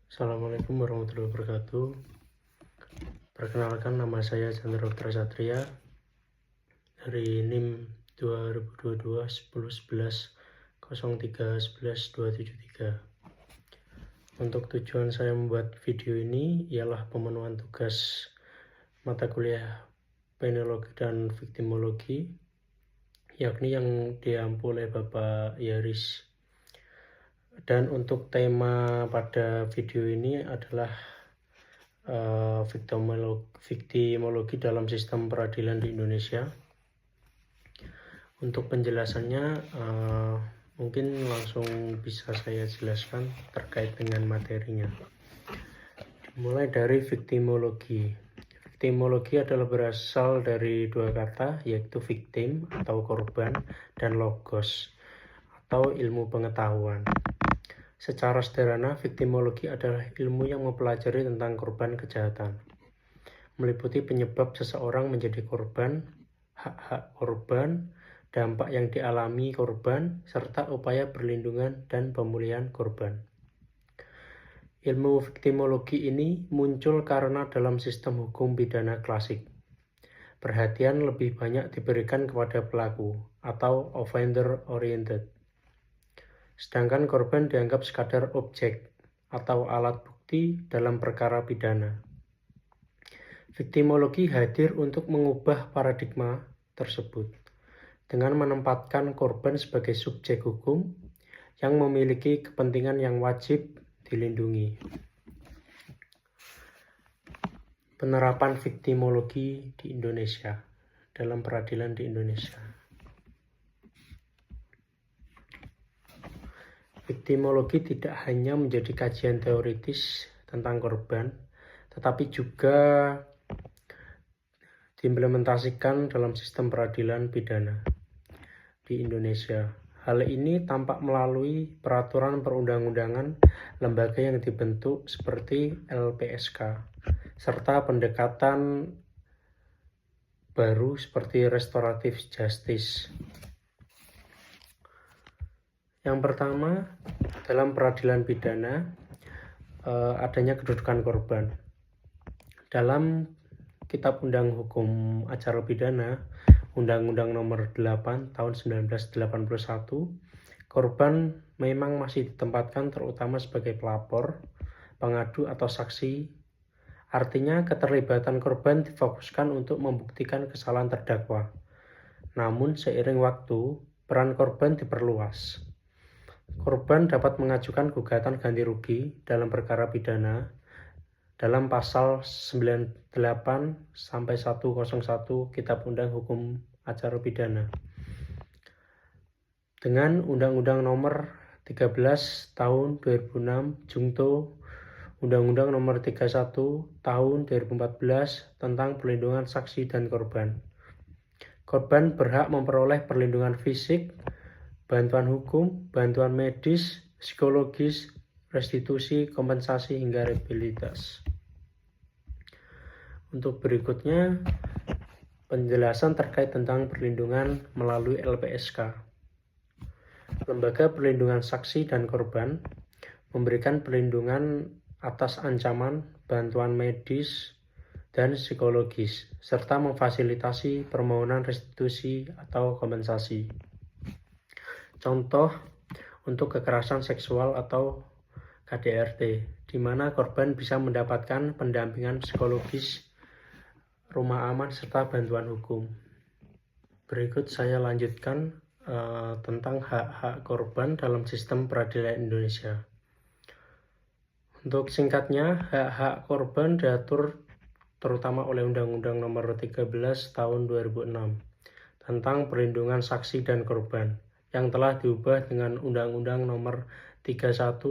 Assalamualaikum warahmatullahi wabarakatuh. Perkenalkan, nama saya Chandra Oktra Satria dari NIM 2022 10 11 03 11 273. Untuk tujuan saya membuat video ini ialah pemenuhan tugas mata kuliah penologi dan viktimologi, yakni yang diampu oleh Bapak Yaris. Dan untuk tema pada video ini adalah viktimologi dalam sistem peradilan di Indonesia. Untuk penjelasannya mungkin langsung bisa saya jelaskan terkait dengan materinya. Mulai dari viktimologi. Viktimologi adalah berasal dari dua kata, yaitu victim atau korban dan logos atau ilmu pengetahuan. Secara sederhana, viktimologi adalah ilmu yang mempelajari tentang korban kejahatan, meliputi penyebab seseorang menjadi korban, hak-hak korban, dampak yang dialami korban, serta upaya perlindungan dan pemulihan korban. Ilmu viktimologi ini muncul karena dalam sistem hukum pidana klasik, perhatian lebih banyak diberikan kepada pelaku atau offender-oriented, sedangkan korban dianggap sekadar objek atau alat bukti dalam perkara pidana. Viktimologi hadir untuk mengubah paradigma tersebut dengan menempatkan korban sebagai subjek hukum yang memiliki kepentingan yang wajib dilindungi. Penerapan viktimologi di Indonesia dalam peradilan di Indonesia. Viktimologi tidak hanya menjadi kajian teoritis tentang korban, tetapi juga diimplementasikan dalam sistem peradilan pidana di Indonesia. Hal ini tampak melalui peraturan perundang-undangan lembaga yang dibentuk seperti LPSK, serta pendekatan baru seperti restoratif justice. Yang pertama, dalam peradilan pidana adanya kedudukan korban. Dalam Kitab Undang Hukum Acara Pidana, Undang-Undang Nomor 8 Tahun 1981, korban memang masih ditempatkan terutama sebagai pelapor, pengadu atau saksi. Artinya keterlibatan korban difokuskan untuk membuktikan kesalahan terdakwa. Namun seiring waktu, peran korban diperluas. Korban dapat mengajukan gugatan ganti rugi dalam perkara pidana dalam pasal 98 sampai 101 Kitab Undang Hukum Acara Pidana. Dengan Undang-Undang Nomor 13 Tahun 2006 Jungto, Undang-Undang Nomor 31 Tahun 2014 tentang perlindungan saksi dan korban. Korban berhak memperoleh perlindungan fisik, bantuan hukum, bantuan medis, psikologis, restitusi, kompensasi, hingga rehabilitasi. Untuk berikutnya, penjelasan terkait tentang perlindungan melalui LPSK. Lembaga Perlindungan Saksi dan Korban memberikan perlindungan atas ancaman, bantuan medis, dan psikologis, serta memfasilitasi permohonan restitusi atau kompensasi. Contoh untuk kekerasan seksual atau KDRT, di mana korban bisa mendapatkan pendampingan psikologis, rumah aman, serta bantuan hukum. Berikut saya lanjutkan tentang hak-hak korban dalam sistem peradilan Indonesia. Untuk singkatnya, hak-hak korban diatur terutama oleh Undang-Undang Nomor 13 Tahun 2006 tentang perlindungan saksi dan korban, yang telah diubah dengan Undang-Undang Nomor 31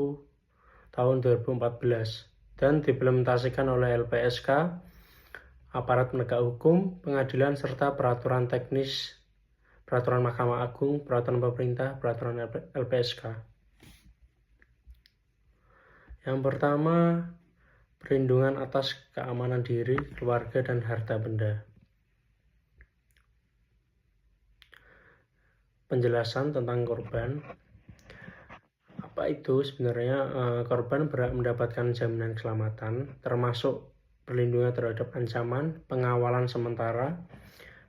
Tahun 2014 dan diimplementasikan oleh LPSK, aparat penegak hukum, pengadilan, serta peraturan teknis, peraturan Mahkamah Agung, peraturan pemerintah, peraturan LPSK. Yang pertama, perlindungan atas keamanan diri, keluarga, dan harta benda. Penjelasan tentang korban. Apa itu sebenarnya? Korban berhak mendapatkan jaminan keselamatan, termasuk perlindungan terhadap ancaman, pengawalan sementara,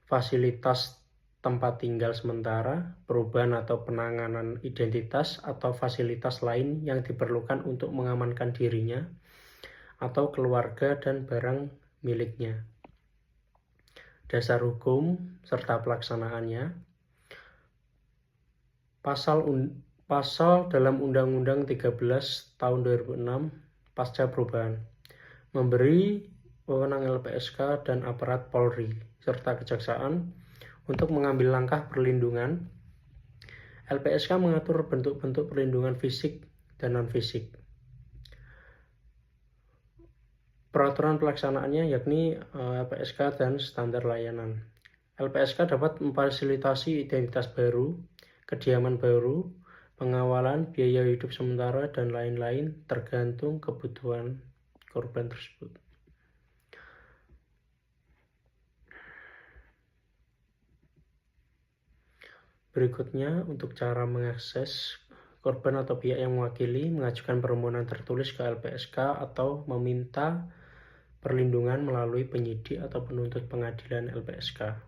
fasilitas tempat tinggal sementara, perubahan atau penanganan identitas, atau fasilitas lain yang diperlukan untuk mengamankan dirinya atau keluarga dan barang miliknya. Dasar hukum serta pelaksanaannya. Pasal dalam Undang-Undang 13 tahun 2006 pasca perubahan memberi wewenang LPSK dan aparat Polri serta Kejaksaan untuk mengambil langkah perlindungan. LPSK mengatur bentuk-bentuk perlindungan fisik dan non-fisik. Peraturan pelaksanaannya yakni LPSK dan standar layanan. LPSK dapat memfasilitasi identitas baru, kediaman baru, pengawalan, biaya hidup sementara, dan lain-lain tergantung kebutuhan korban tersebut. Berikutnya, untuk cara mengakses, korban atau pihak yang mewakili mengajukan permohonan tertulis ke LPSK atau meminta perlindungan melalui penyidik atau penuntut pengadilan LPSK.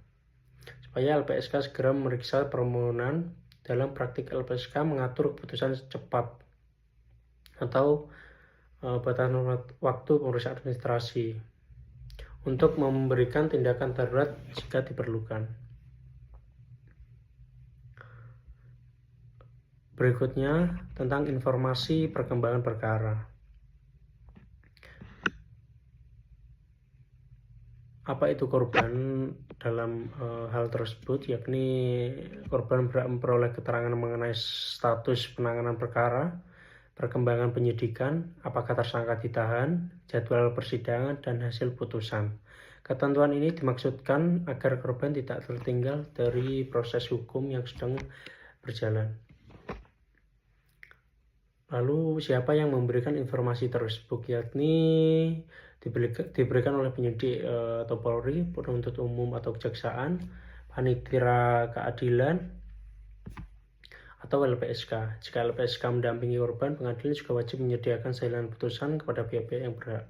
Supaya LPSK segera memeriksa permohonan, dalam praktik LPSK mengatur keputusan cepat atau batasan waktu pemeriksaan administrasi untuk memberikan tindakan darurat jika diperlukan. Berikutnya, tentang informasi perkembangan perkara. Apa itu korban dalam hal tersebut? Yakni korban berhak memperoleh keterangan mengenai status penanganan perkara, perkembangan penyidikan, apakah tersangka ditahan, jadwal persidangan, dan hasil putusan. Ketentuan ini dimaksudkan agar korban tidak tertinggal dari proses hukum yang sedang berjalan. Lalu siapa yang memberikan informasi tersebut? Yakni diberikan oleh penyidik atau Polri, penuntut umum atau kejaksaan, panitia keadilan, atau LPSK. Jika LPSK mendampingi korban, pengadilan juga wajib menyediakan salinan putusan kepada pihak-pihak yang berhak.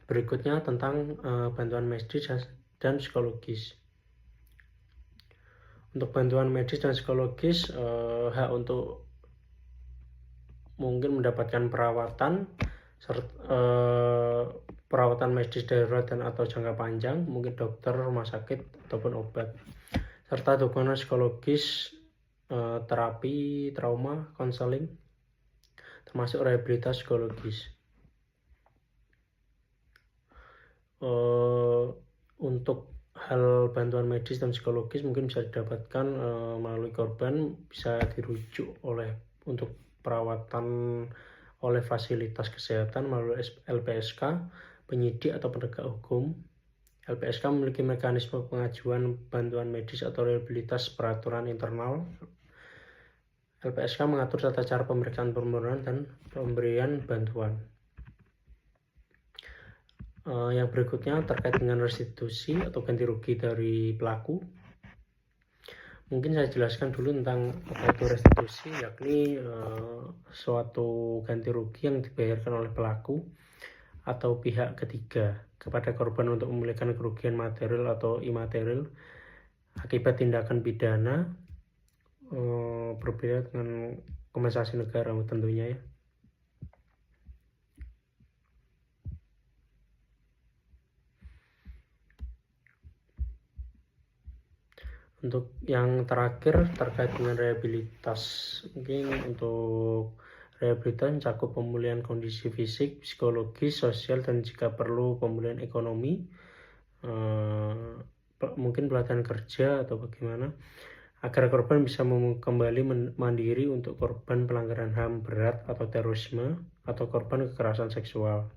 Berikutnya tentang bantuan medis dan psikologis. Untuk bantuan medis dan psikologis, hak untuk mungkin mendapatkan perawatan medis darurat dan atau jangka panjang, mungkin dokter, rumah sakit, ataupun obat, serta dukungan psikologis, terapi, trauma, konseling, termasuk rehabilitasi psikologis. Untuk hal bantuan medis dan psikologis mungkin bisa didapatkan melalui korban, bisa dirujuk untuk perawatan oleh fasilitas kesehatan melalui LPSK, penyidik atau penegak hukum. LPSK memiliki mekanisme pengajuan bantuan medis atau rehabilitas peraturan internal. LPSK mengatur tata cara pemeriksaan permohonan dan pemberian bantuan. Yang berikutnya terkait dengan restitusi atau ganti rugi dari pelaku. Mungkin saya jelaskan dulu tentang apa itu restitusi, yakni suatu ganti rugi yang dibayarkan oleh pelaku atau pihak ketiga kepada korban untuk memulihkan kerugian material atau imaterial akibat tindakan pidana, berbeda dengan kompensasi negara tentunya ya. Untuk yang terakhir terkait dengan rehabilitas, mungkin untuk rehabilitas mencakup pemulihan kondisi fisik, psikologis, sosial, dan jika perlu pemulihan ekonomi, mungkin pelatihan kerja atau bagaimana, agar korban bisa kembali mandiri untuk korban pelanggaran HAM berat atau terorisme atau korban kekerasan seksual.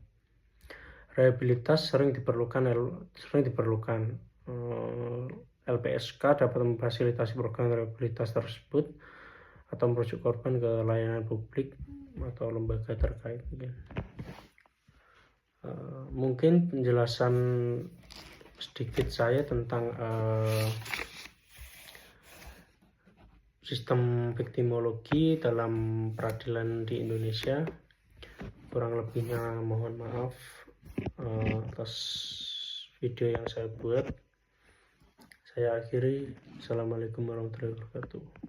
Rehabilitas sering diperlukan. LPSK dapat memfasilitasi program rehabilitas tersebut atau merujuk korban ke layanan publik atau lembaga terkait. Mungkin penjelasan sedikit saya tentang sistem viktimologi dalam peradilan di Indonesia. Kurang lebihnya mohon maaf atas video yang saya buat. Saya akhiri. Assalamualaikum warahmatullahi wabarakatuh.